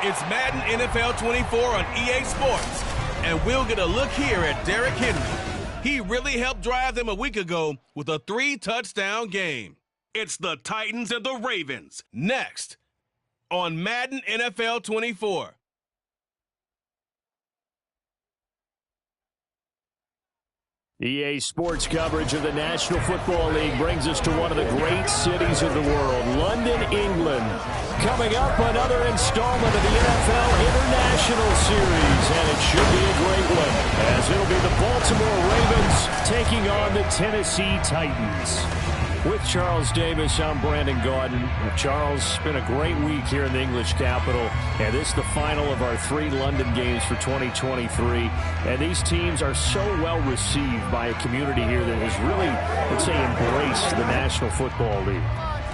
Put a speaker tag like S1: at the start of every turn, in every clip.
S1: It's Madden NFL 24 on EA Sports, and we'll get a look here at Derrick Henry. He really helped drive them a week ago with a 3-touchdown game. It's the Titans and the Ravens next on Madden NFL 24.
S2: EA Sports coverage of the National Football League brings us to one of the great cities of the world, London, England. Coming up, another installment of the NFL International Series, and it should be a great one, as it'll be the Baltimore Ravens taking on the Tennessee Titans. With Charles Davis, I'm Brandon Gaudin. Charles, it's been a great week here in the English capital, and this is the final of our 3 London games for 2023. And these teams are so well received by a community here that has really, let's say, embraced the National Football League.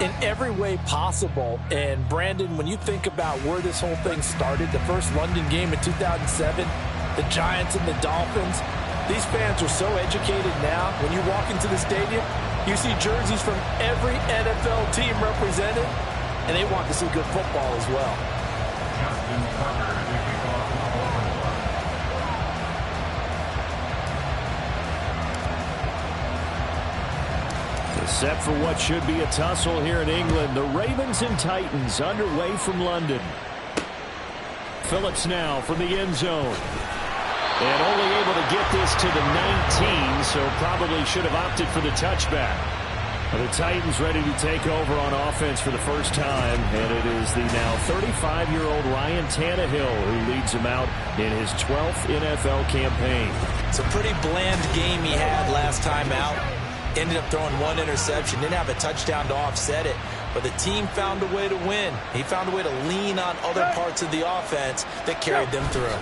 S3: In every way possible. And Brandon, when you think about where this whole thing started, the first London game in 2007, the Giants and the Dolphins, these fans are so educated now. When you walk into the stadium, you see jerseys from every NFL team represented, and they want to see good football as well.
S2: Set for what should be a tussle here in England. The Ravens and Titans underway from London. Phillips now from the end zone. And only able to get this to the 19, so probably should have opted for the touchback. The Titans ready to take over on offense for the first time, and it is the now 35-year-old Ryan Tannehill who leads them out in his 12th NFL campaign.
S3: It's a pretty bland game he had last time out. Ended up throwing 1 interception, didn't have a touchdown to offset it, but the team found a way to win. He found a way to lean on other parts of the offense that carried them through.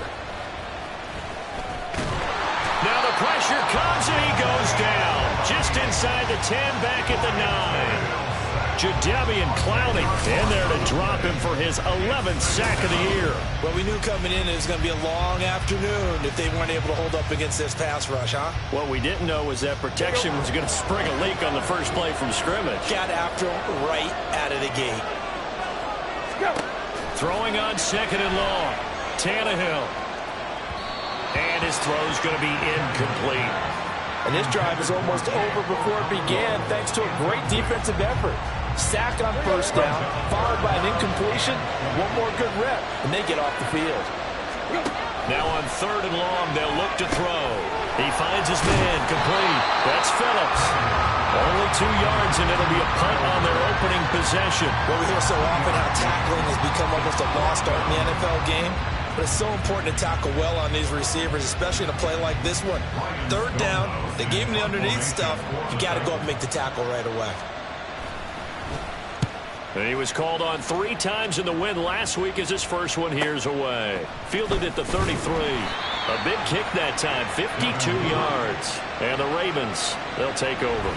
S2: Now the pressure comes and he goes down. Just inside the 10, back at the 9. Jadeveon Clowney in there to drop him for his 11th sack of the year.
S3: Well, we knew coming in it was going to be a long afternoon if they weren't able to hold up against this pass rush, huh?
S2: What we didn't know was that protection was going to spring a leak on the first play from scrimmage.
S3: Got after him right out of the gate.
S2: Throwing on 2nd and long. Tannehill. And his throw's going to be incomplete.
S3: And this drive is almost over before it began thanks to a great defensive effort. Sack on first down, followed by an incompletion, one more good rep, and they get off the field.
S2: Now on 3rd and long, they'll look to throw. He finds his man, complete. That's Phillips. Only 2 yards, and it'll be a punt on their opening possession.
S3: Well, we hear so often how tackling has become almost a lost art in the NFL game. But it's so important to tackle well on these receivers, especially in a play like this one. 3rd down, they gave him the underneath stuff. You got to go up and make the tackle right away.
S2: And he was called on 3 times in the win last week as his first one here's away. Fielded at the 33. A big kick that time, 52 yards. And the Ravens, they'll take over.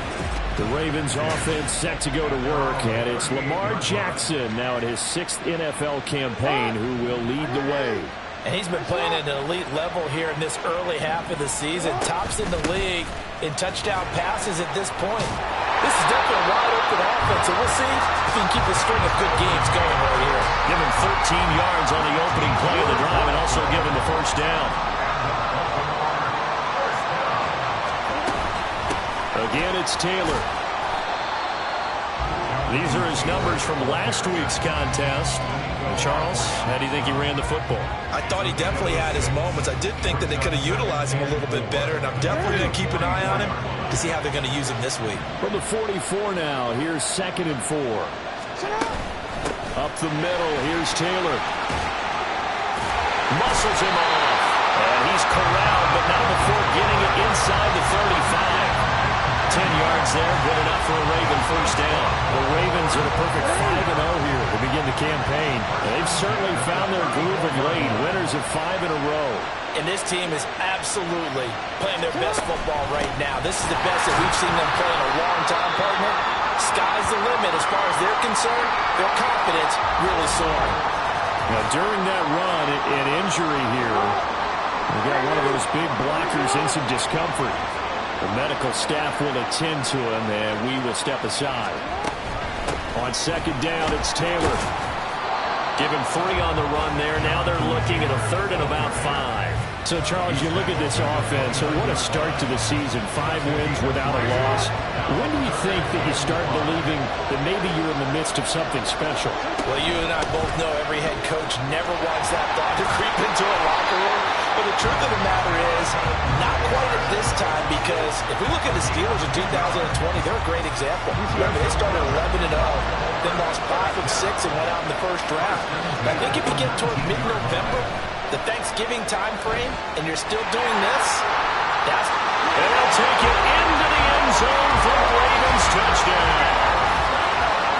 S2: The Ravens offense set to go to work, and it's Lamar Jackson now at his 6th NFL campaign who will lead the way.
S3: And he's been playing at an elite level here in this early half of the season. Tops in the league in touchdown passes at this point. This is definitely a wide open offense, and we'll see if he can keep a string of good games going right here.
S2: Give him 13 yards on the opening play of the drive and also give him the first down. Again, it's Taylor. These are his numbers from last week's contest. Charles, how do you think he ran the football?
S3: I thought he definitely had his moments. I did think that they could have utilized him a little bit better, and I'm definitely going to keep an eye on him to see how they're going to use him this week.
S2: From the 44 now, here's 2nd and 4. Up the middle, here's Taylor. Muscles him off. And he's corralled, but not before getting it inside the 35. 10 yards there, good enough for a Raven first down. The Ravens are the perfect 5-0 here to begin the campaign. They've certainly found their groove of late, winners of 5 in a row.
S3: And this team is absolutely playing their best football right now. This is the best that we've seen them play in a long time, partner. Sky's the limit as far as they're concerned. Their confidence really soaring.
S2: Now, during that run, an injury here, we got one of those big blockers in some discomfort. The medical staff will attend to him, and we will step aside. On 2nd down, it's Taylor. Give him 3 on the run there. Now they're looking at a 3rd and about 5.
S4: So, Charles, you look at this offense, so what a start to the season. 5 wins without a loss. When do you think that you start believing that maybe you're in the midst of something special?
S3: Well, you and I both know every head coach never wants that thought to creep into a locker room. But the truth of the matter is, not quite at this time, because if we look at the Steelers in 2020, they're a great example. Remember, they started 11-0, then lost 5 of 6 and went out in the first round. I think if you get toward mid-November, the Thanksgiving time frame, and you're still doing this, that's...
S2: And they'll take it into the end zone for the Ravens touchdown.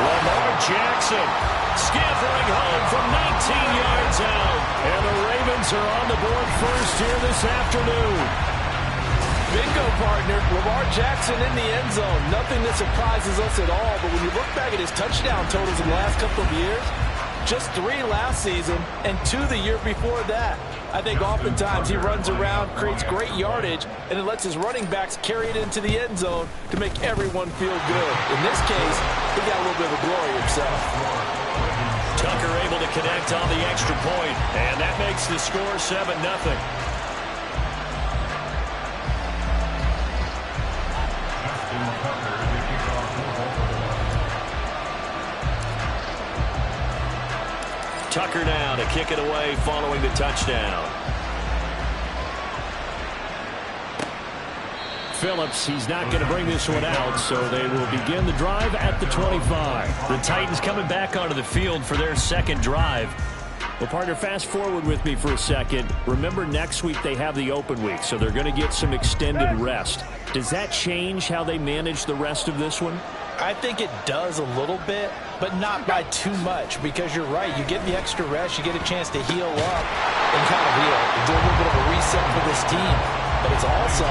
S2: Lamar Jackson scampering home from 19 yards out. And the Ravens are on the board first here this afternoon.
S3: Bingo, partner. Lamar Jackson in the end zone. Nothing that surprises us at all. But when you look back at his touchdown totals in the last couple of years, just 3 last season and 2 the year before that. I think oftentimes he runs around, creates great yardage, and it lets his running backs carry it into the end zone to make everyone feel good. In this case, he got a little bit of glory himself.
S2: Tucker able to connect on the extra point, and that makes the score 7-0. Tucker now to kick it away following the touchdown.
S4: Phillips, he's not going to bring this one out, so they will begin the drive at the 25.
S2: The Titans coming back onto the field for their second drive.
S4: Well, partner, fast forward with me for a second. Remember, next week they have the open week, so they're going to get some extended rest. Does that change how they manage the rest of this one?
S3: I think it does a little bit, but not by too much, because you're right. You get the extra rest, you get a chance to heal up and kind of do a little bit of a reset for this team. But it's also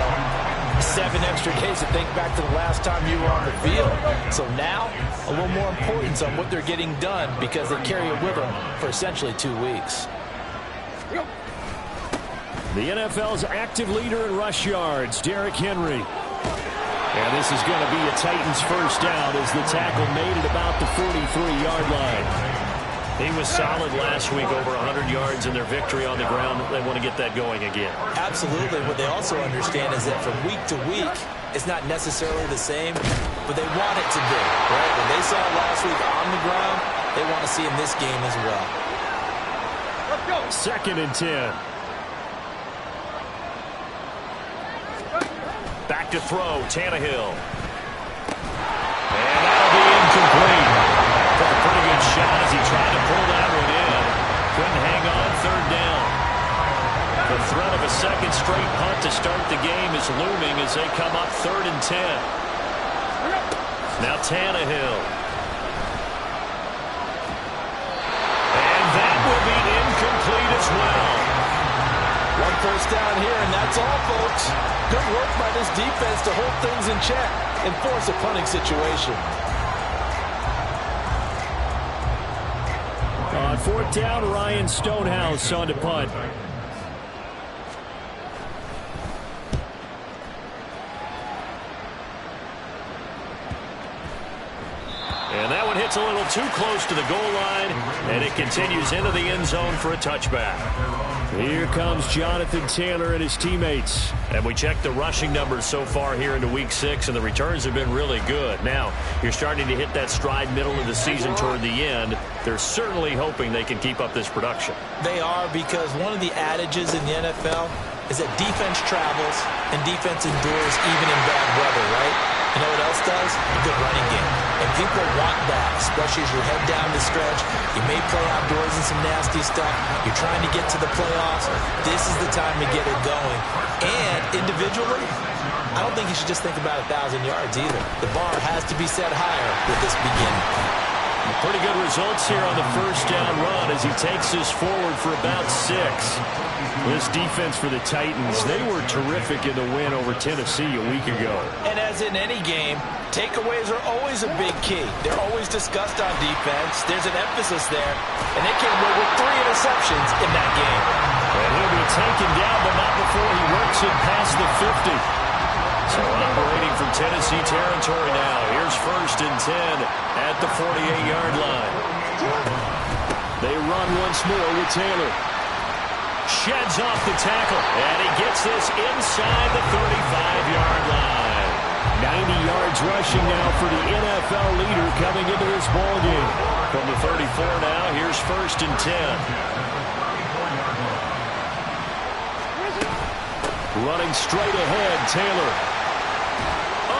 S3: 7 extra days to think back to the last time you were on the field. So now, a little more importance on what they're getting done, because they carry it with them for essentially 2 weeks.
S4: The NFL's active leader in rush yards, Derrick Henry. And this is going to be a Titans first down as the tackle made it about the 43-yard line.
S2: He was solid last week, over 100 yards in their victory on the ground. They want to get that going again.
S3: Absolutely. What they also understand is that from week to week, it's not necessarily the same, but they want it to be, right? When they saw it last week on the ground, they want to see in this game as well.
S4: Let's go. 2nd and 10.
S2: Back to throw, Tannehill. And that'll be incomplete. Took a pretty good shot as he tried to pull that one in. Couldn't hang on 3rd down. The threat of a second straight punt to start the game is looming as they come up 3rd and 10. Now Tannehill. And that will be incomplete as well.
S3: 1 first down here, and that's all, folks. Good work by this defense to hold things in check and force a punting situation.
S4: On 4th down, Ryan Stonehouse on to punt.
S2: And that one hits a little too close to the goal line, and it continues into the end zone for a touchback.
S4: Here comes Jonathan Taylor and his teammates.
S2: And we checked the rushing numbers so far here into Week 6, and the returns have been really good. Now, you're starting to hit that stride middle of the season toward the end. They're certainly hoping they can keep up this production.
S3: They are, because one of the adages in the NFL is that defense travels and defense endures even in bad weather, right? You know what else does? A good running game. And people want that, especially as you head down the stretch. You may play outdoors in some nasty stuff. You're trying to get to the playoffs. This is the time to get it going. And individually, I don't think you should just think about 1,000 yards either. The bar has to be set higher with this beginning.
S2: Pretty good results here on the first down run as he takes us forward for about 6.
S4: This defense for the Titans, they were terrific in the win over Tennessee a week ago.
S3: And as in any game, takeaways are always a big key. They're always discussed on defense. There's an emphasis there. And they came away with 3 interceptions in that game.
S2: And he'll be taken down, but not before he works it past the 50. So operating from Tennessee territory now. Here's 1st and 10 at the 48-yard line. They run once more with Taylor. Sheds off the tackle, and he gets this inside the 35-yard line. 90 yards rushing now for the NFL leader coming into this ballgame. From the 34 now, here's 1st and 10. Running straight ahead, Taylor.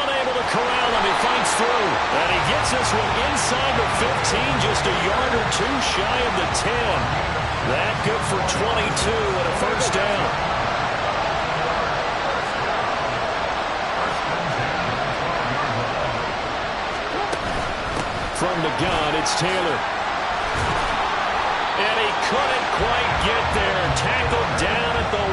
S2: Unable to corral him, he fights through. And he gets this one inside the 15, just a yard or two shy of the 10. That good for 22 and a 1st down. From the gun, it's Taylor. And he couldn't quite get there. Tackled down at the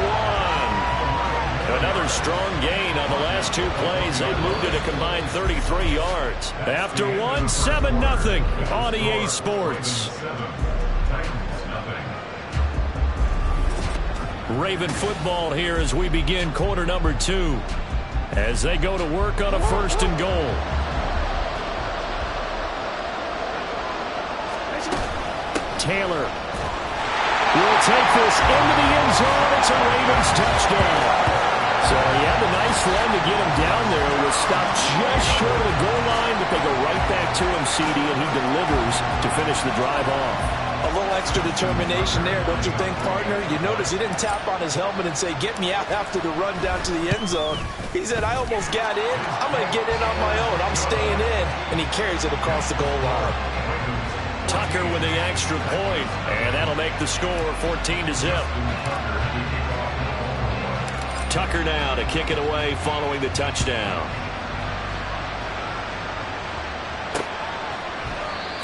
S2: 1. Another strong gain on the last 2 plays. They moved it a combined 33 yards. After 1, 7-0 on EA Sports. Raven football here as we begin quarter number 2. As they go to work on a 1st and goal. Taylor will take this into the end zone. It's a Ravens touchdown. So he had a nice run to get him down there. It was stopped just short of the goal line, but they go right back to him, CD, and he delivers to finish the drive off.
S3: A little extra determination there, don't you think, partner? You notice he didn't tap on his helmet and say, get me out after the run down to the end zone. He said, I almost got in. I'm going to get in on my own. I'm staying in. And he carries it across the goal line.
S2: Tucker with the extra point, and that'll make the score 14-0. Tucker now to kick it away following the touchdown.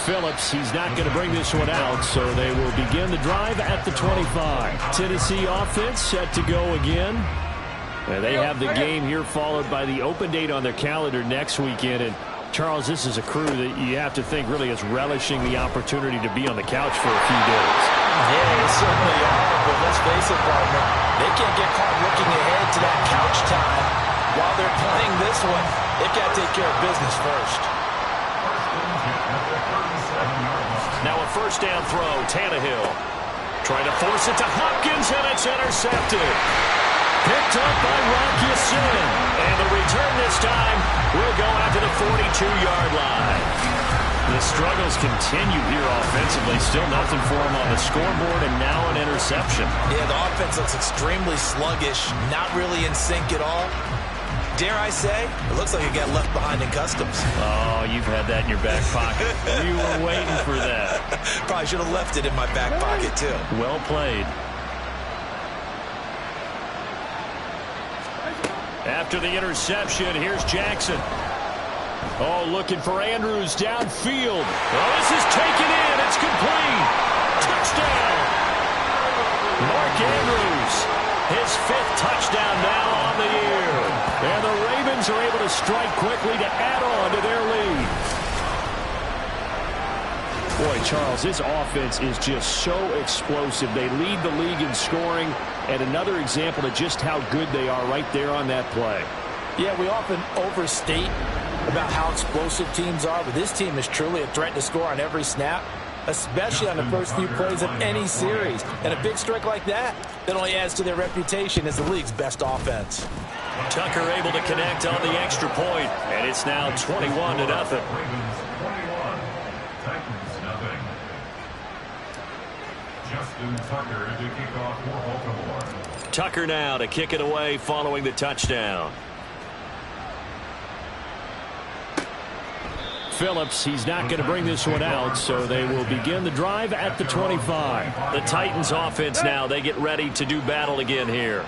S2: Phillips, he's not going to bring this one out, so they will begin the drive at the 25. Tennessee offense set to go again. And they have the game here followed by the open date on their calendar next weekend. And Charles, this is a crew that you have to think really is relishing the opportunity to be on the couch for a few days.
S3: Yeah, they certainly are, but let's face it, partner. They can't get caught looking ahead to that couch time while they're playing this one. They've got to take care of business first.
S2: Now a 1st down throw, Tannehill. Trying to force it to Hopkins, and it's intercepted. Picked up by Rocky Sin. And the return this time will go out to the 42-yard line. The struggles continue here offensively. Still nothing for him on the scoreboard, and now an interception.
S3: Yeah, the offense looks extremely sluggish, not really in sync at all. Dare I say, it looks like it got left behind in customs.
S2: Oh, you've had that in your back pocket. You were waiting for that.
S3: Probably should have left it in my back pocket, too.
S2: Well played. After the interception, here's Jackson. Oh, looking for Andrews downfield. Oh, this is taken in. It's complete. Touchdown. Mark Andrews, his 5th touchdown now on the year. And the Ravens are able to strike quickly to add on to their lead. Boy, Charles, this offense is just so explosive. They lead the league in scoring, and another example of just how good they are right there on that play.
S3: Yeah, we often overstate about how explosive teams are, but this team is truly a threat to score on every snap, especially on the first few plays of any series. And a big strike like that only adds to their reputation as the league's best offense.
S2: Tucker able to connect on the extra point, and it's now 21-0. Tucker now to kick it away following the touchdown. Phillips, he's not going to bring this one out, so they will begin the drive at the 25. The Titans offense now, they get ready to do battle again here.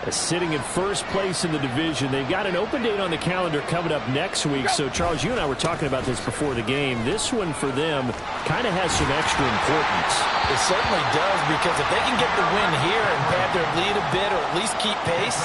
S2: Sitting in 1st place in the division. They've got an open date on the calendar coming up next week. So, Charles, you and I were talking about this before the game. This one for them kind of has some extra importance.
S3: It certainly does, because if they can get the win here and pad their lead a bit or at least keep pace,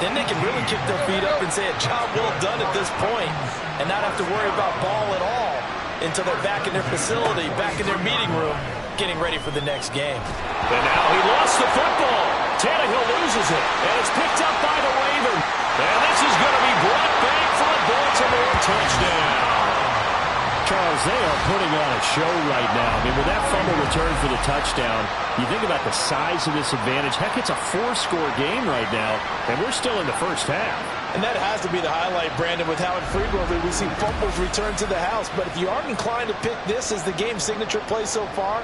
S3: then they can really kick their feet up and say a job well done at this point and not have to worry about ball at all until they're back in their facility, back in their meeting room, getting ready for the next game.
S2: And now he lost the football. Tannehill loses it, and it's picked up by the Ravens. And this is going to be brought back for a Baltimore touchdown.
S4: Charles,
S2: Fellas, they are putting on a show right now. I mean, with that fumble return for the touchdown, you think about the size of this advantage. Heck, it's a 4-score game right now, and we're still in the first half.
S3: And that has to be the highlight, Brandon, with how infrequently we see fumbles return to the house. But if you aren't inclined to pick this as the game's signature play so far,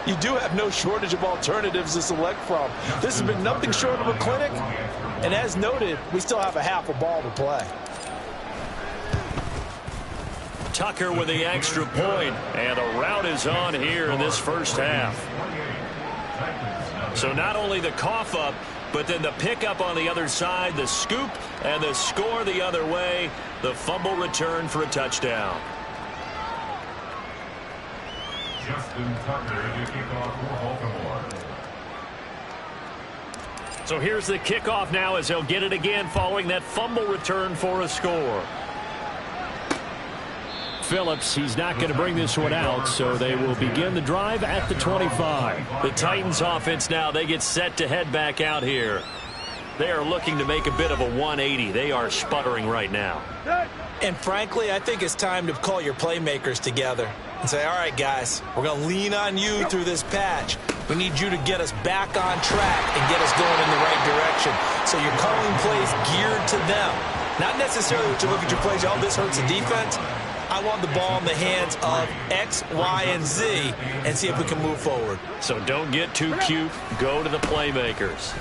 S3: you do have no shortage of alternatives to select from. This has been nothing short of a clinic. And as noted, we still have a half a ball to play.
S2: Tucker with the extra point, and the route is on here in this first half. So not only the cough up, but then the pickup on the other side, the scoop, and the score the other way, the fumble return for a touchdown.
S5: Justin Tucker to kick off for Baltimore.
S2: So here's the kickoff now as he'll get it again following that fumble return for a score. Phillips, he's not going to bring this one out, so they will begin the drive at the 25. The Titans offense now, they get set to head back out here. They are looking to make a bit of a 180. They are sputtering right now.
S3: And frankly, I think it's time to call your playmakers together and say, all right, guys, we're going to lean on you through this patch. We need you to get us back on track and get us going in the right direction. So you're calling plays geared to them. Not necessarily to look at your plays, oh, this hurts the defense. I want the ball in the hands of X, Y, and Z and see if we can move forward.
S2: So don't get too cute. Go to the playmakers.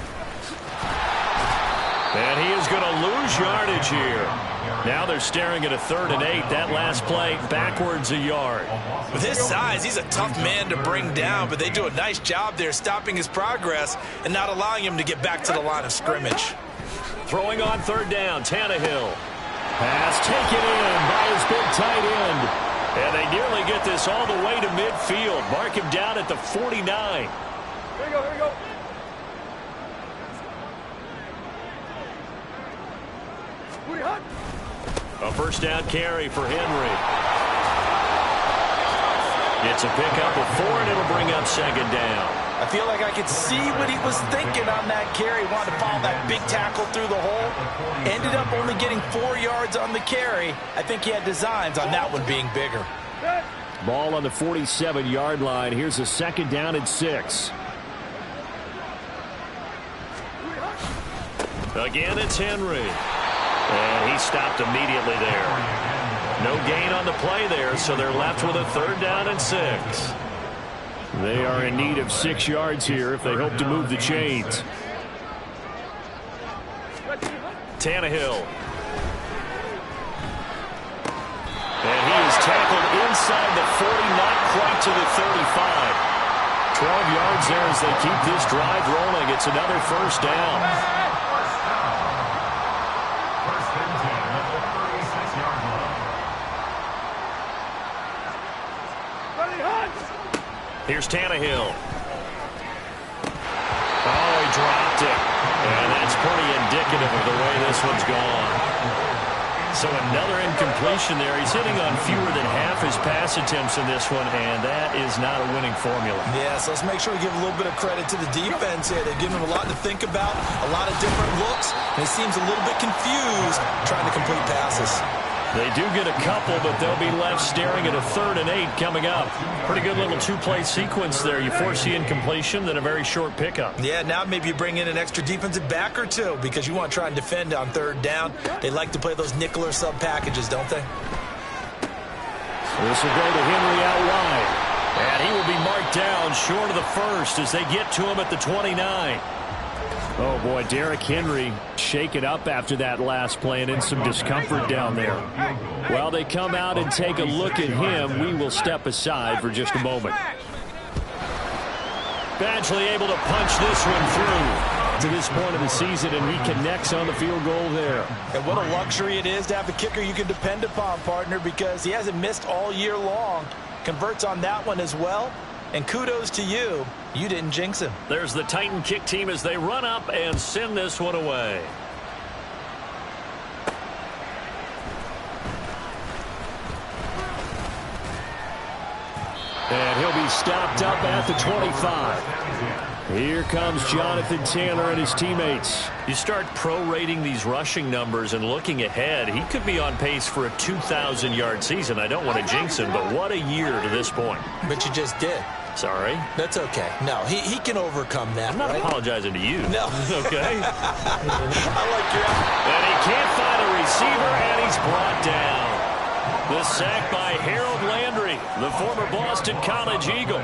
S2: And he is going to lose yardage here. Now they're staring at a 3rd and 8. That last play backwards a yard.
S3: With his size, he's a tough man to bring down, but they do a nice job there stopping his progress and not allowing him to get back to the line of scrimmage.
S2: Throwing on 3rd down, Tannehill. Pass taken in by his big tight end. And they nearly get this all the way to midfield. Mark him down at the 49.
S6: Here we go, here we go.
S2: A first down carry for Henry. It's a pickup of 4, and it'll bring up 2nd down.
S3: I feel like I could see what he was thinking on that carry. Wanted to follow that big tackle through the hole. Ended up only getting 4 yards on the carry. I think he had designs on that one being bigger.
S2: Ball on the 47-yard line. Here's a 2nd down and 6. Again, it's Henry. And he stopped immediately there. No gain on the play there, so they're left with a 3rd down and 6. They are in need of 6 yards here if they hope to move the chains. Tannehill. And he is tackled inside the 40, not quite to the 35. 12 yards there as they keep this drive rolling. It's another 1st down. Here's Tannehill. Oh, he dropped it. And that's pretty indicative of the way this one's gone. So another incompletion there. He's hitting on fewer than half his pass attempts in this one, and that is not a winning formula.
S3: Yeah, so let's make sure we give a little bit of credit to the defense here. They've given him a lot to think about, a lot of different looks, and he seems a little bit confused trying to complete passes.
S2: They do get a couple, but they'll be left staring at a 3rd and 8 coming up. Pretty good little 2-play sequence there. You force the incompletion, then a very short pickup.
S3: Yeah, now maybe you bring in an extra defensive back or two because you want to try and defend on 3rd down. They like to play those nickel or sub packages, don't they?
S2: This will go to Henry out wide. And he will be marked down short of the 1st as they get to him at the 29. Oh, boy, Derrick Henry shaken up after that last play and in some discomfort down there. While they come out and take a look at him, we will step aside for just a moment. Badgley able to punch this one through to this point of the season, and he connects on the field goal there.
S3: And what a luxury it is to have a kicker you can depend upon, partner, because he hasn't missed all year long. Converts on that one as well. And kudos to you. You didn't jinx him.
S2: There's the Titan kick team as they run up and send this one away. And he'll be stopped up at the 25. Here comes Jonathan Taylor and his teammates.
S4: You start prorating these rushing numbers and looking ahead, he could be on pace for a 2,000-yard season. I don't want to jinx him, but what a year to this point.
S3: But you just did.
S4: Sorry?
S3: That's okay. No, he can overcome that.
S4: I'm not apologizing to you.
S3: No.
S4: Okay?
S3: I like your...
S4: And he can't find a receiver, and he's brought down. The sack by Harold Landry, the former Boston College Eagle.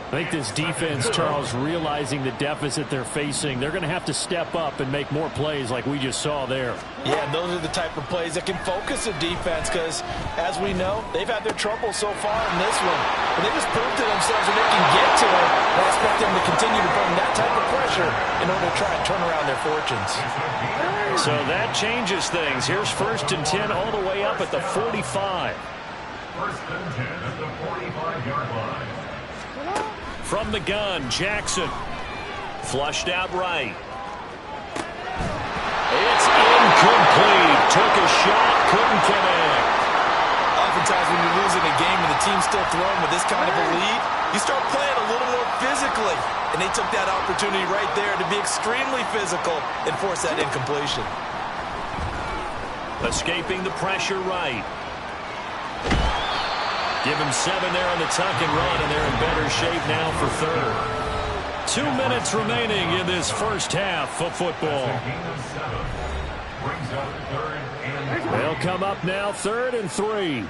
S2: I think this defense, Charles, realizing the deficit they're facing, they're going to have to step up and make more plays like we just saw there.
S3: Yeah, those are the type of plays that can focus a defense because, as we know, they've had their trouble so far in this one. But they just proved to themselves that they can get to it. I expect them to continue to bring that type of pressure in order to try and turn around their fortunes.
S4: So that changes things. Here's 1st and 10 all the way up at the 45.
S5: 1st and 10 at the 45-yard line.
S4: From the gun, Jackson. Flushed out right. It's incomplete. Took a shot, couldn't connect.
S3: Oftentimes when you're losing a game and the team's still throwing with this kind of a lead, you start playing a little more physically. And they took that opportunity right there to be extremely physical and force that incompletion.
S4: Escaping the pressure right. Give him 7 there on the tuck and run, and they're in better shape now for 3rd. 2 minutes remaining in this first half of football. They'll come up now 3rd and 3.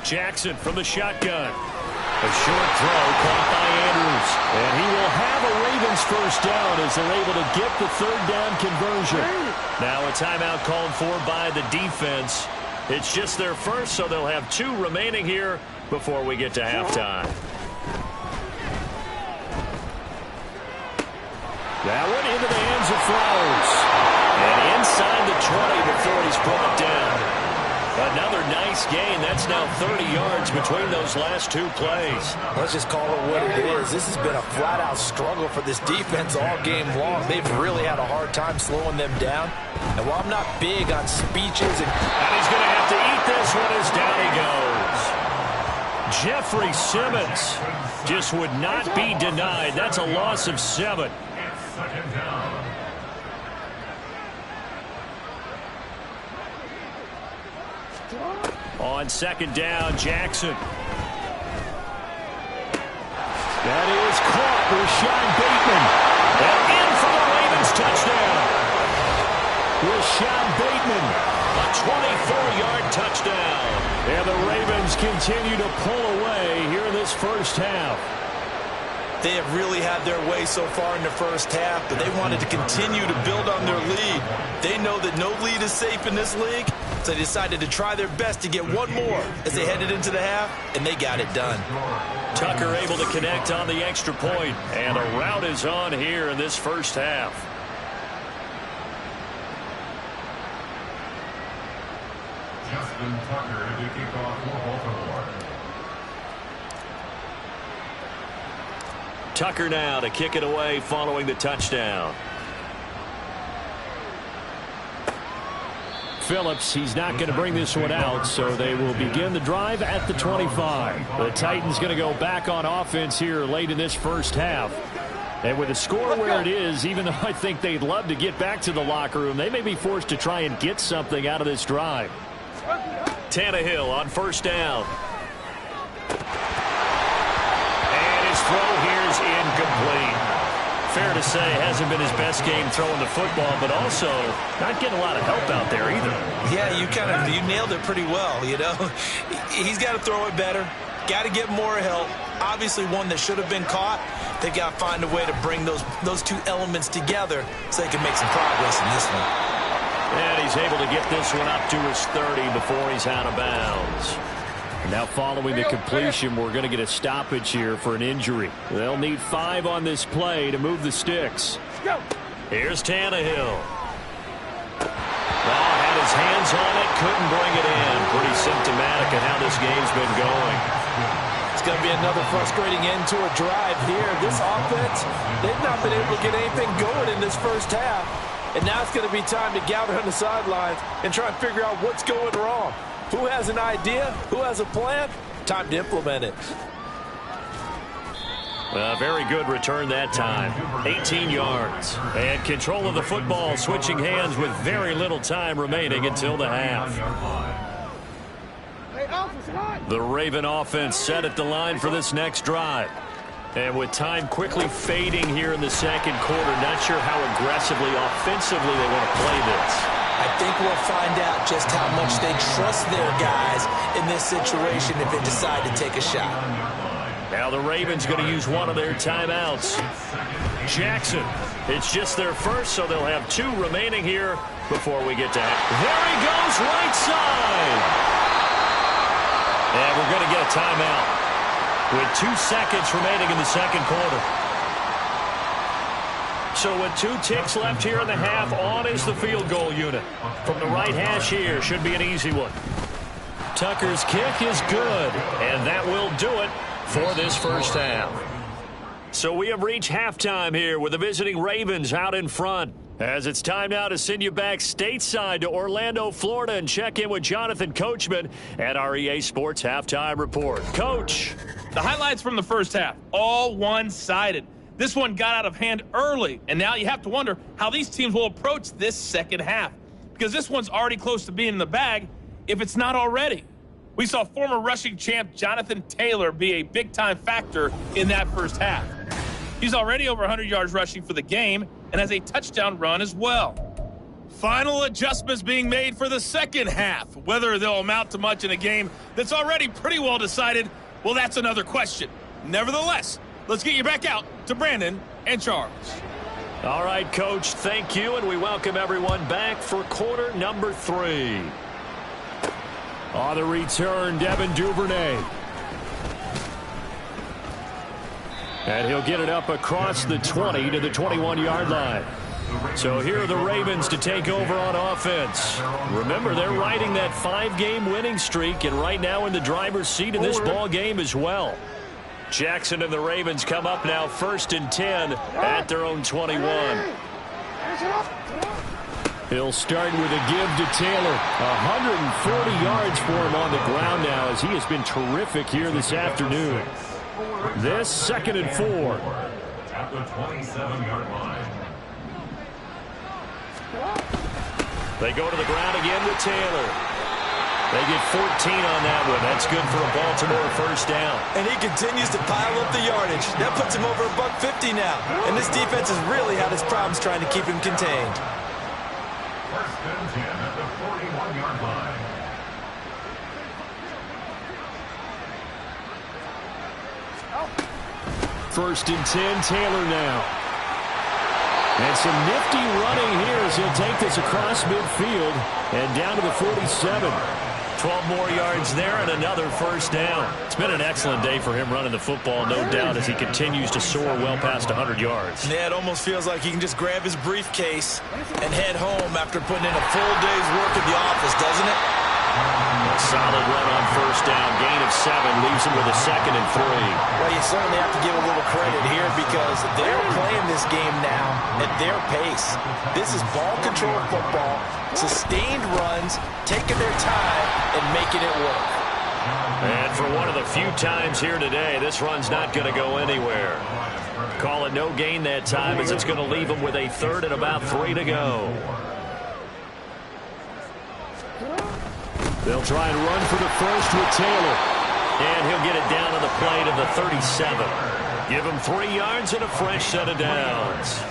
S4: Jackson from the shotgun. A short throw caught by Andrews. And he will have a Ravens first down as they're able to get the 3rd down conversion. Now a timeout called for by the defense. It's just their first, so they'll have 2 remaining here before we get to halftime. That one into the hands of Flowers. And inside the 20 before he's brought down. Another nice gain. That's now 30 yards between those last 2 plays.
S3: Let's just call it what it is. This has been a flat-out struggle for this defense all game long. They've really had a hard time slowing them down. And while I'm not big on speeches, and
S4: he's going to have to eat this one as down he goes. Jeffrey Simmons just would not be denied. That's a loss of 7.
S5: Second down.
S4: On 2nd down, Jackson. That is caught. Rashawn Bateman. And in for the Ravens touchdown. Rashawn Bateman. A 24-yard touchdown. And the Ravens continue to pull away here in this first half.
S3: they have really had their way so far in the first half, but they wanted to continue to build on their lead. They know that no lead is safe in this league, so they decided to try their best to get one more as they headed into the half, and they got it done.
S4: Tucker able to connect on the extra point, and a rout is on here in this first half.
S5: Justin Tucker to kick off for Baltimore.
S4: Tucker now to kick it away following the touchdown.
S2: Phillips, he's not going to bring this one out, so they will begin the drive at the 25. The Titans going to go back on offense here late in this first half. And with the score where it is, even though I think they'd love to get back to the locker room, they may be forced to try and get something out of this drive.
S4: Tannehill on first down. And his throw here is incomplete. Fair to say, hasn't been his best game throwing the football, but also not getting a lot of help out there either.
S3: Yeah, you nailed it pretty well, you know. He's got to throw it better. Got to get more help. Obviously one that should have been caught. They've got to find a way to bring those two elements together so they can make some progress in this one.
S4: And he's able to get this one up to his 30 before he's out of bounds.
S2: Now following the completion, we're going to get a stoppage here for an injury. They'll need 5 on this play to move the sticks.
S4: Here's Tannehill. Well, had his hands on it, couldn't bring it in. Pretty symptomatic of how this game's been going.
S3: It's going to be another frustrating end to a drive here. This offense, they've not been able to get anything going in this first half. And now it's going to be time to gather on the sidelines and try and figure out what's going wrong. Who has an idea? Who has a plan? Time to implement it.
S4: A very good return that time. 18 yards. And control of the football switching hands with very little time remaining until the half. The Raven offense set at the line for this next drive. And with time quickly fading here in the second quarter, not sure how aggressively, offensively they want to play this.
S3: I think we'll find out just how much they trust their guys in this situation if they decide to take a shot.
S4: Now the Ravens going to use one of their timeouts. Jackson. It's just their first, so they'll have 2 remaining here before we get to that. There he goes, right side. And we're going to get a timeout with 2 seconds remaining in the second quarter. So with 2 ticks left here in the half, on is the field goal unit. From the right hash here, should be an easy one. Tucker's kick is good, and that will do it for this first half. So we have reached halftime here with the visiting Ravens out in front. As it's time now to send you back stateside to Orlando, Florida, and check in with Jonathan Coachman at our EA Sports Halftime Report. Coach.
S7: The highlights from the first half, all one-sided. This one got out of hand early, and now you have to wonder how these teams will approach this second half, because this one's already close to being in the bag, if it's not already. We saw former rushing champ Jonathan Taylor be a big-time factor in that first half. He's already over 100 yards rushing for the game and has a touchdown run as well. Final adjustments being made for the second half. Whether they'll amount to much in a game that's already pretty well decided, well, that's another question. Nevertheless, let's get you back out to Brandon and Charles.
S4: All right, Coach, thank you, and we welcome everyone back for quarter number 3. On the return, Devin Duvernay. And he'll get it up across the 20 to the 21-yard line. So here are the Ravens to take over on offense. Remember, they're riding that 5-game winning streak, and right now in the driver's seat in this ball game as well. Jackson and the Ravens come up now 1st and 10 at their own 21. He'll start with a give to Taylor. 140 yards for him on the ground now, as he has been terrific here this afternoon. This 2nd and 4.
S5: At the 27-yard line.
S4: They go to the ground again with Taylor. They get 14 on that one. That's good for a Baltimore first down.
S3: And he continues to pile up the yardage. That puts him over $150 now. And this defense has really had its problems trying to keep him contained.
S5: 1st and 10 at the 41-yard line.
S4: First and 10, Taylor now. And some nifty running here as he'll take this across midfield and down to the 47. 12 more yards there and another first down. It's been an excellent day for him running the football, no doubt, as he continues to soar well past 100 yards.
S3: Yeah, it almost feels like he can just grab his briefcase and head home after putting in a full day's work at the office, doesn't it?
S4: A solid run on first down. Gain of 7 leaves him with a 2nd and 3.
S3: Well, you certainly have to give a little credit here because they're playing this game now at their pace. This is ball control football, sustained runs, taking their time and making it work.
S4: And for one of the few times here today, this run's not going to go anywhere. Call it no gain that time, as it's going to leave him with a 3rd and about 3 to go. They'll try and run for the first with Taylor. And he'll get it down on the play to the 37. Give him 3 yards and a fresh set of downs.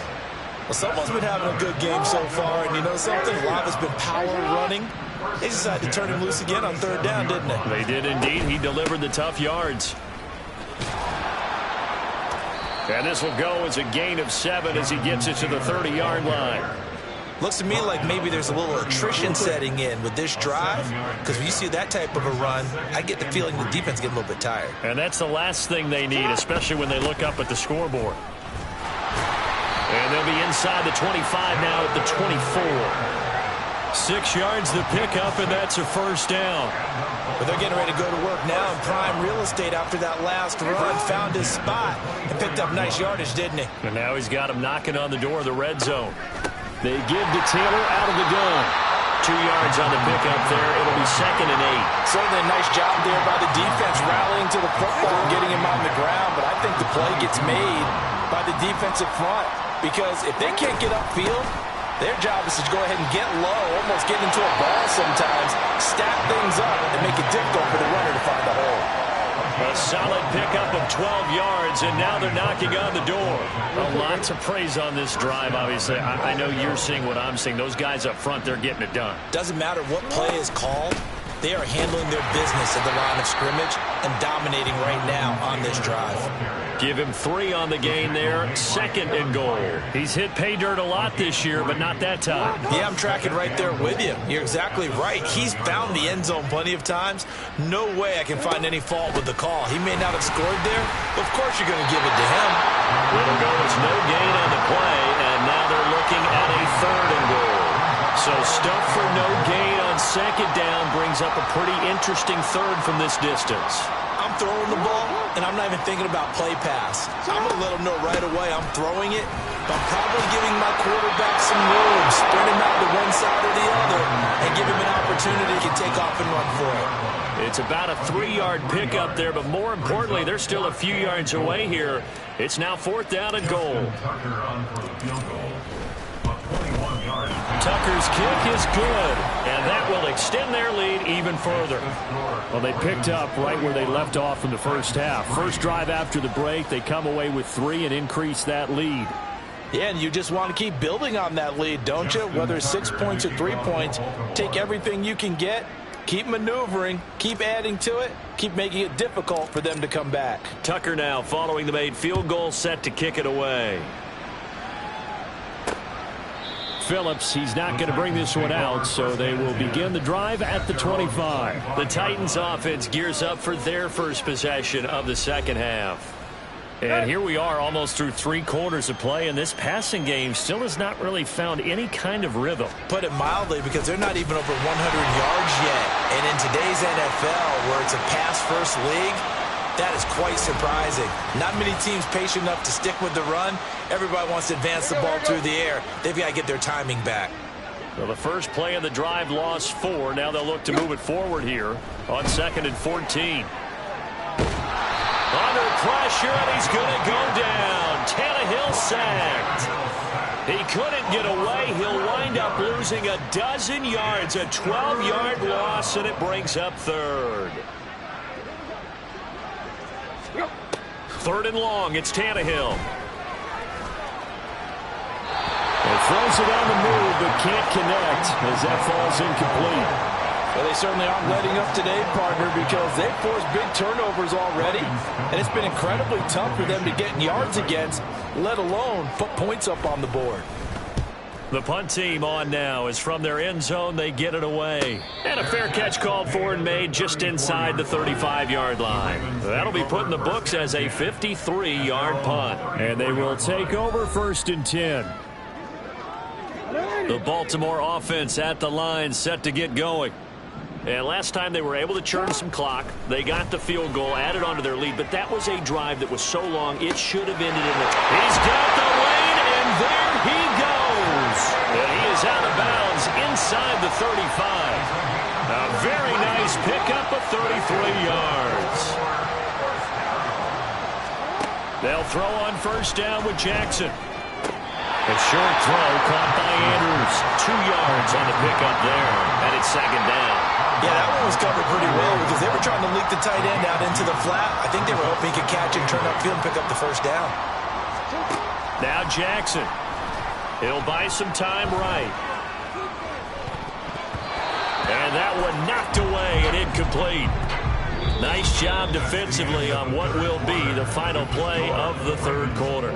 S3: Well, someone's been having a good game so far, and you know something? A lot has been power running. They decided to turn him loose again on 3rd down, didn't they?
S4: They did indeed. He delivered the tough yards. And this will go as a gain of 7 as he gets it to the 30-yard line.
S3: Looks to me like maybe there's a little attrition setting in with this drive, because when you see that type of a run, I get the feeling the defense gets a little bit tired.
S4: And that's the last thing they need, especially when they look up at the scoreboard. And they'll be inside the 25 now at the 24. 6 yards the pickup, and that's a first down.
S3: But they're getting ready to go to work now in prime real estate after that last run. Found his spot and picked up nice yardage, didn't he?
S4: And now he's got him knocking on the door of the red zone. They give to Taylor out of the gun. 2 yards on the pickup there. It'll be 2nd and 8.
S3: Certainly a nice job there by the defense rallying to the football and getting him on the ground. But I think the play gets made by the defensive front because if they can't get upfield, their job is to go ahead and get low, almost get into a ball sometimes, stack things up, and make it difficult for the runner to find the hole.
S4: A solid pickup of 12 yards, and now they're knocking on the door. A lot to praise on this drive, obviously. I know you're seeing what I'm seeing. Those guys up front, they're getting it done.
S3: Doesn't matter what play is called. They are handling their business at the line of scrimmage and dominating right now on this drive.
S4: Give him 3 on the gain there. 2nd and goal. He's hit pay dirt a lot this year, but not that time.
S3: Yeah, I'm tracking right there with you. You're exactly right. He's found the end zone plenty of times. No way I can find any fault with the call. He may not have scored there, but of course you're going to give it to him.
S4: It'll go as no gain on the play, and now they're looking at a 3rd and goal. So stuff for no gain on 2nd down brings up a pretty interesting 3rd from this distance.
S3: I'm throwing the ball, and I'm not even thinking about play pass. I'm going to let him know right away I'm throwing it, but I'm probably giving my quarterback some room, spread him out to one side or the other, and give him an opportunity to take off and run for it.
S4: It's about a 3-yard pickup there, but more importantly, they're still a few yards away here. It's now 4th down and goal. Tucker's kick is good, and that will extend their lead even further.
S2: Well, they picked up right where they left off in the first half. First drive after the break, they come away with 3 and increase that lead.
S3: Yeah, and you just want to keep building on that lead, don't you? Whether it's 6 points or 3 points, take everything you can get, keep maneuvering, keep adding to it, keep making it difficult for them to come back.
S4: Tucker now following the made field goal, set to kick it away.
S2: Phillips, he's not going to bring this one out, so they will begin the drive at the 25.
S4: The Titans offense gears up for their first possession of the second half. And here we are almost through 3 quarters of play, and this passing game still has not really found any kind of rhythm.
S3: Put it mildly, because they're not even over 100 yards yet. And in today's NFL, where it's a pass-first league, that is quite surprising. Not many teams patient enough to stick with the run. Everybody wants to advance the ball through the air. They've got to get their timing back.
S4: Well, the first play of the drive lost 4. Now they'll look to move it forward here on 2nd and 14. Under pressure, and he's going to go down. Tannehill sacked. He couldn't get away. He'll wind up losing a dozen yards, a 12-yard loss, and it brings up 3rd. 3rd and long. It's Tannehill.
S2: Throws it on the move, but can't connect as that falls incomplete.
S3: Well, they certainly aren't letting up today, partner, because they've forced big turnovers already, and it's been incredibly tough for them to get yards against, let alone put points up on the board.
S4: The punt team on now is from their end zone. They get it away. And a fair catch called for and made just inside the 35-yard line. That'll be put in the books as a 53-yard punt.
S2: And they will take over 1st and 10.
S4: The Baltimore offense at the line, set to get going. And last time they were able to churn some clock. They got the field goal, added onto their lead, but that was a drive that was so long it should have ended in the... He's got the lane, and there he goes. And he is out of bounds inside the 35. A very nice pickup of 33 yards. They'll throw on 1st down with Jackson. A short throw caught by Andrews. 2 yards on the pickup there, and it's 2nd down.
S3: Yeah, that one was covered pretty well because they were trying to leak the tight end out into the flat. I think they were hoping he could catch it and turn upfield and pick up the 1st down.
S4: Now Jackson. He'll buy some time right. And that one knocked away and incomplete. Nice job defensively on what will be the final play of the 3rd quarter.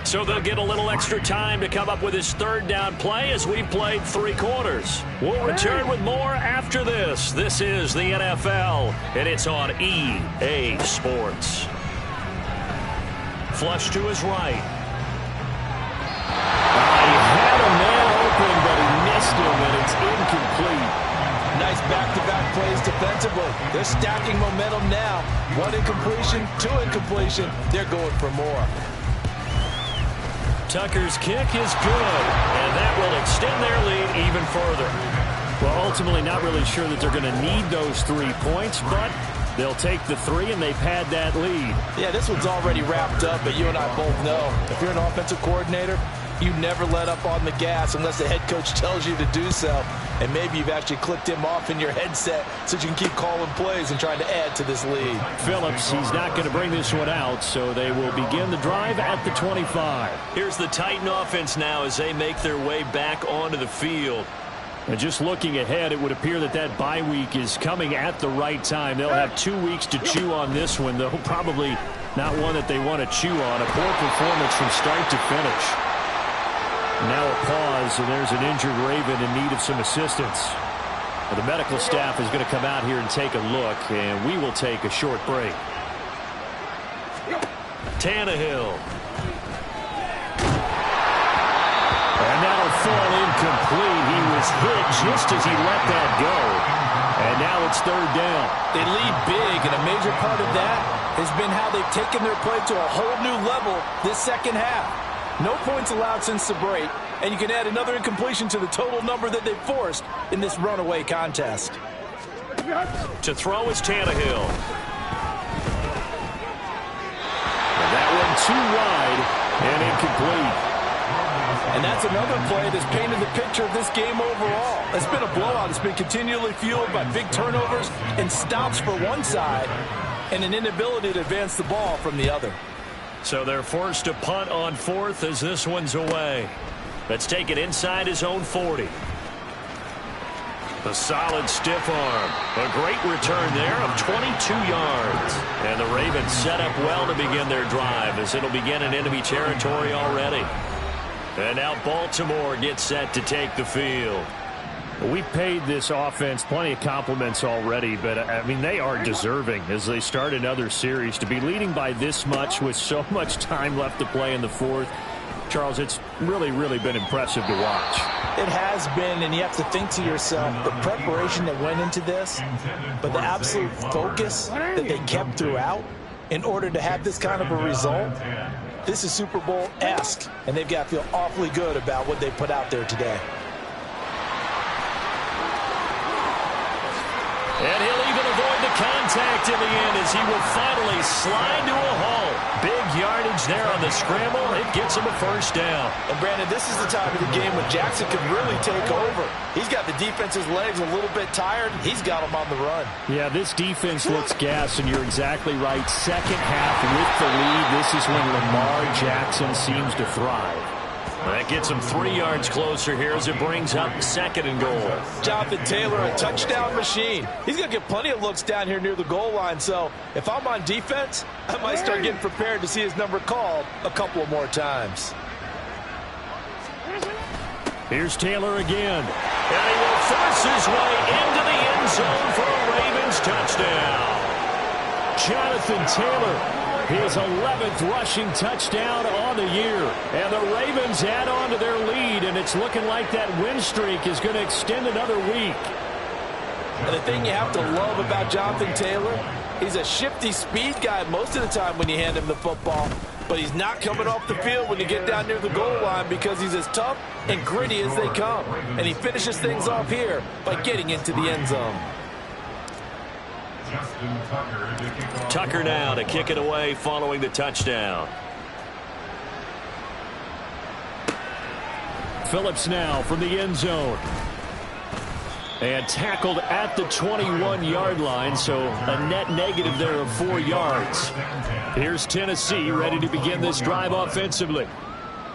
S4: So they'll get a little extra time to come up with his 3rd down play as we've played 3 quarters. We'll return with more after this. This is the NFL, and it's on EA Sports. Flush to his right.
S2: He had a man open, but he missed him, and it's incomplete.
S3: Nice back-to-back plays defensively. They're stacking momentum now. 1 incompletion, 2 incompletion. They're going for more.
S4: Tucker's kick is good, and that will extend their lead even further.
S2: Well, ultimately not really sure that they're going to need those 3 points, but they'll take the 3, and they've had that lead.
S3: Yeah, this one's already wrapped up, but you and I both know if you're an offensive coordinator, you never let up on the gas unless the head coach tells you to do so. And maybe you've actually clicked him off in your headset so you can keep calling plays and trying to add to this lead.
S2: Phillips, he's not going to bring this one out, so they will begin the drive at the 25.
S4: Here's the Titan offense now as they make their way back onto the field.
S2: And just looking ahead, it would appear that that bye week is coming at the right time. They'll have 2 weeks to chew on this one, though probably not one that they want to chew on. A poor performance from start to finish. Now a pause, and there's an injured Raven in need of some assistance. The medical staff is going to come out here and take a look, and we will take a short break.
S4: Tannehill.
S2: And that'll fall incomplete. He was hit just as he let that go. And now it's 3rd down.
S3: They lead big, and a major part of that has been how they've taken their play to a whole new level this second half. No points allowed since the break, and you can add another incompletion to the total number that they've forced in this runaway contest.
S4: To throw is Tannehill.
S2: And that one too wide and incomplete.
S3: And that's another play that's painted the picture of this game overall. It's been a blowout. It's been continually fueled by big turnovers and stops for one side and an inability to advance the ball from the other.
S4: So they're forced to punt on 4th as this one's away. Let's take it inside his own 40. A solid stiff arm. A great return there of 22 yards. And the Ravens set up well to begin their drive as it'll begin in enemy territory already. And now Baltimore gets set to take the field.
S2: We paid this offense plenty of compliments already, but, I mean, they are deserving as they start another series. To be leading by this much with so much time left to play in the 4th, Charles, it's really, really been impressive to watch.
S3: It has been, and you have to think to yourself, the preparation that went into this, but the absolute focus that they kept throughout in order to have this kind of a result. This is Super Bowl-esque, and they've got to feel awfully good about what they put out there today.
S4: And he'll even avoid the contact in the end as he will finally slide to a halt. Big yardage there on the scramble. It gets him a 1st down.
S3: And, Brandon, this is the time of the game when Jackson could really take over. He's got the defense's legs a little bit tired. He's got them on the run.
S2: Yeah, this defense looks gassed, and you're exactly right. Second half with the lead, this is when Lamar Jackson seems to thrive.
S4: That gets him 3 yards closer here as it brings up 2nd and goal.
S3: Jonathan Taylor, a touchdown machine. He's going to get plenty of looks down here near the goal line. So if I'm on defense, I might start getting prepared to see his number called a couple of more times.
S2: Here's Taylor again.
S4: And he will force his way into the end zone for a Ravens touchdown.
S2: Jonathan Taylor, his 11th rushing touchdown on the year. And the Ravens add on to their lead, and it's looking like that win streak is going to extend another week.
S3: And the thing you have to love about Jonathan Taylor, he's a shifty speed guy most of the time when you hand him the football. But he's not coming off the field when you get down near the goal line because he's as tough and gritty as they come. And he finishes things off here by getting into the end zone.
S4: Tucker now to kick it away following the touchdown.
S2: Phillips now from the end zone. And tackled at the 21-yard line, so a net negative there of 4 yards. Here's Tennessee ready to begin this drive offensively.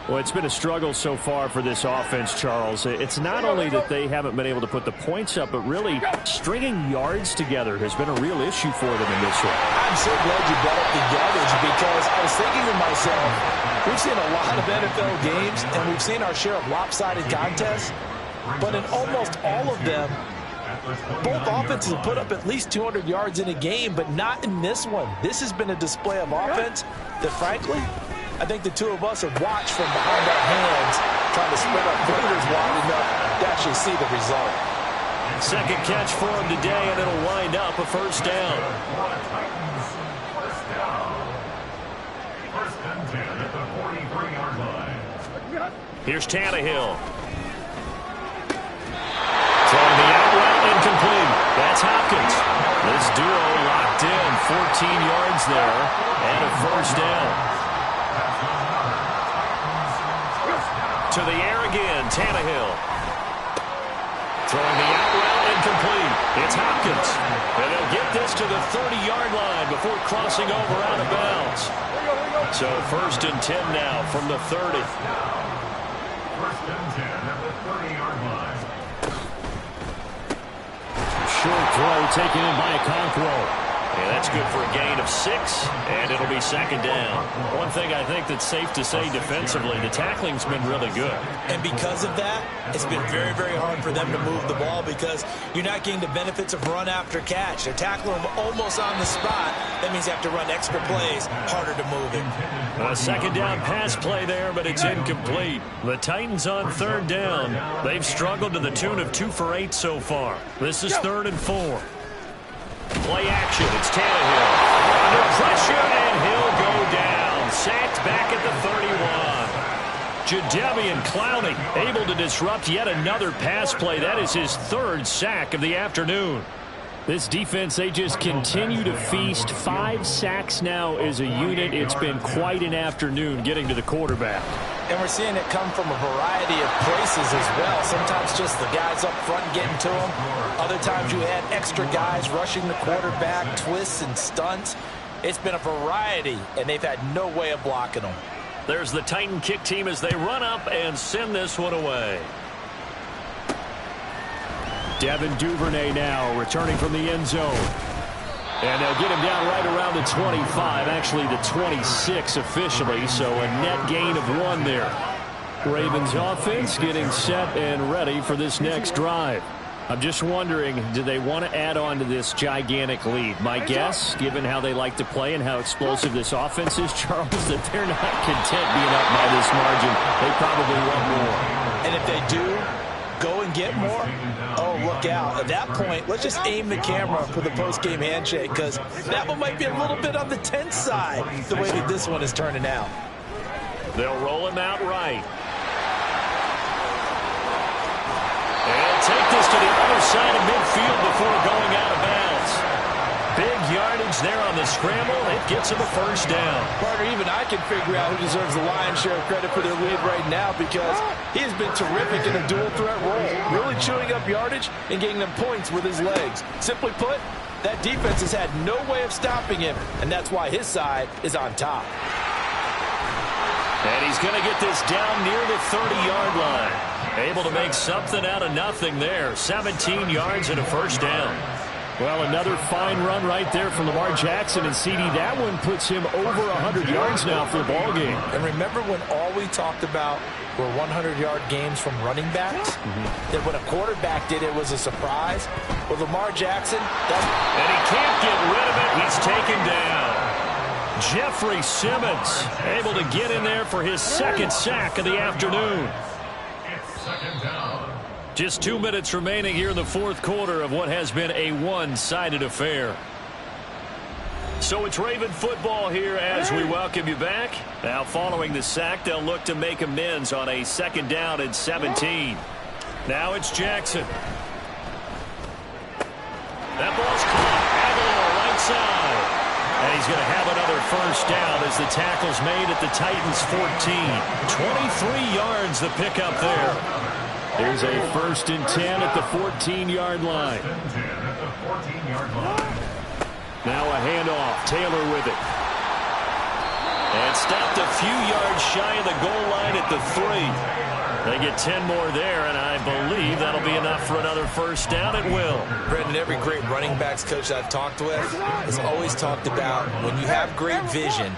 S2: Well, it's been a struggle so far for this offense, Charles. It's not only that they haven't been able to put the points up, but really stringing yards together has been a real issue for them in this one.
S3: I'm so glad you brought up the yardage because I was thinking to myself, we've seen a lot of NFL games and we've seen our share of lopsided contests, but in almost all of them, both offenses have put up at least 200 yards in a game, but not in this one. This has been a display of offense that, frankly, I think the two of us have watched from behind our hands, trying to spread our fingers wide enough to actually see the result.
S4: Second catch for him today, and it'll wind up a 1st down.
S5: First and 10 at the 43-yard line.
S4: Here's Tannehill. Throwing the it's Hopkins. This duo locked in, 14 yards there, and a first down. To the air again, Tannehill. Throwing the out route incomplete. It's Hopkins. And they'll get this to the 30-yard line before crossing over out of bounds. So 1st and 10 now from the 30.
S5: 1st and 10 at the 30-yard line.
S2: Short throw taken in by Okonkwo.
S4: And that's good for a gain of 6, and it'll be 2nd down. One thing I think that's safe to say defensively, the tackling's been really good.
S3: And because of that, it's been very, very hard for them to move the ball because you're not getting the benefits of run after catch. They're tackling them almost on the spot. That means you have to run extra plays, harder to move it.
S4: A 2nd down pass play there, but it's incomplete. The Titans on 3rd down. They've struggled to the tune of 2 for 8 so far. This is 3rd and 4. Play action. It's Tannehill. Under pressure, and he'll go down. Sacked back at the 31. Jadeveon Clowney able to disrupt yet another pass play. That is his 3rd sack of the afternoon.
S2: This defense, they just continue to feast. 5 sacks now as a unit. It's been quite an afternoon getting to the quarterback.
S3: And we're seeing it come from a variety of places as well. Sometimes just the guys up front getting to them. Other times you had extra guys rushing the quarterback, twists and stunts. It's been a variety, and they've had no way of blocking them.
S4: There's the Titan kick team as they run up and send this one away.
S2: Devin Duvernay now returning from the end zone. And they'll get him down right around the 25, actually the 26 officially, so a net gain of 1 there. Ravens offense getting set and ready for this next drive. I'm just wondering, do they want to add on to this gigantic lead? My guess, given how they like to play and how explosive this offense is, Charles, that they're not content being up by this margin. They probably want more.
S3: And if they do go and get more, oh, look out. At that point, let's just aim the camera for the post-game handshake because that one might be a little bit on the tense side, the way that this one is turning out.
S4: They'll roll him out right. And take this to the other side of midfield before going out of bounds. Big yardage there on the scramble. It gets him a first down.
S3: Partner, even I can figure out who deserves the lion's share of credit for their lead right now because he has been terrific in a dual threat role, really chewing up yardage and getting them points with his legs. Simply put, that defense has had no way of stopping him, and that's why his side is on top.
S4: And he's going to get this down near the 30-yard line. Able to make something out of nothing there. 17 yards and a first down.
S2: Well, another fine run right there from Lamar Jackson and CD. That one puts him over 100 yards now for the ball game.
S3: And remember when all we talked about were 100-yard games from running backs? That when a quarterback did it was a surprise? Well, Lamar Jackson doesn't.
S4: And he can't get rid of it. He's taken down. Jeffrey Simmons able to get in there for his 2nd sack of the afternoon.
S5: It's 2nd down.
S4: Just 2 minutes remaining here in the 4th quarter of what has been a one-sided affair. So it's Raven football here as we welcome you back. Now following the sack, they'll look to make amends on a 2nd down and 17. Now it's Jackson. That ball's caught. Aguilar right side. And he's going to have another first down as the tackle's made at the Titans' 14. 23 yards the pickup there.
S2: Here's a 1st and 10 at the 14-yard line. Now a handoff. Taylor with it.
S4: And stopped a few yards shy of the goal line at the 3. They get 10 more there, and I believe that'll be enough for another first down. It will.
S3: Brendan, every great running backs coach I've talked with has always talked about when you have great vision,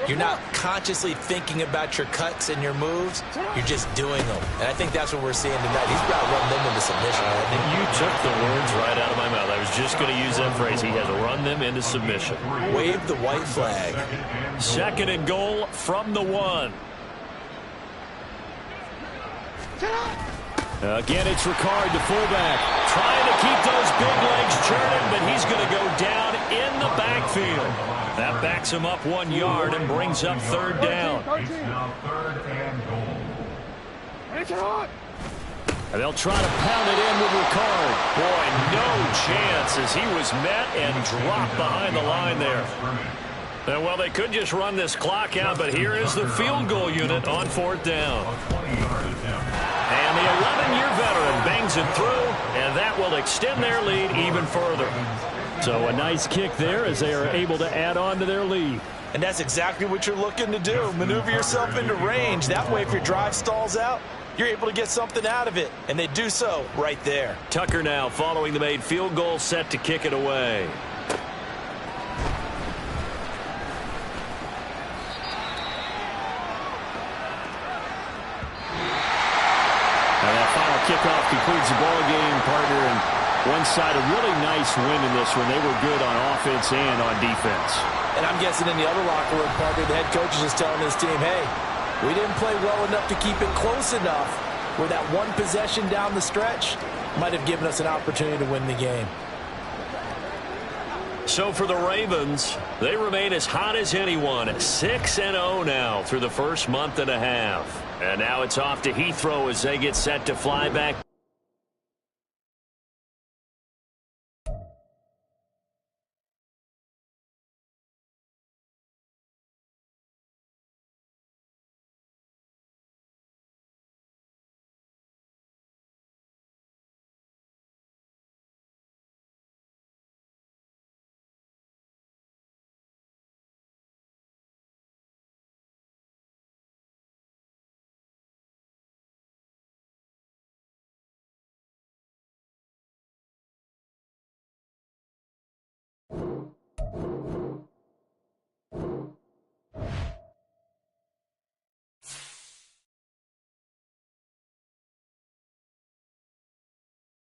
S3: you're not consciously thinking about your cuts and your moves. You're just doing them. And I think that's what we're seeing tonight. He's about to run them into submission.
S4: You took the words right out of my mouth. I was just going to use that phrase. He has run them into submission.
S3: Wave the white flag.
S4: 2nd and goal from the 1.
S2: Again, it's Ricard, the fullback.
S4: Trying to keep those big legs churning, but he's going to go down in the backfield. That backs him up 1 yard and brings up 3rd down.
S5: It's now 3rd and goal.
S4: And they'll try to pound it in with Ricard. Boy, no chance as he was met and dropped behind the line there. And, well, they could just run this clock out, but here is the field goal unit on 4th down. And the 11-year veteran bangs it through, and that will extend their lead even further. So a nice kick there as they are able to add on to their lead.
S3: And that's exactly what you're looking to do. Maneuver yourself into range. That way, if your drive stalls out, you're able to get something out of it. And they do so right there.
S4: Tucker now following the made field goal, set to kick it away.
S2: And that final kickoff concludes the ball game, partner. And one side a really nice win in this one. They were good on offense and on defense.
S3: And I'm guessing in the other locker room, partner, the head coach is just telling this team, hey, we didn't play well enough to keep it close enough where that one possession down the stretch might have given us an opportunity to win the game.
S4: So for the Ravens, they remain as hot as anyone at 6-0 now through the first month and a half. And now it's off to Heathrow as they get set to fly back.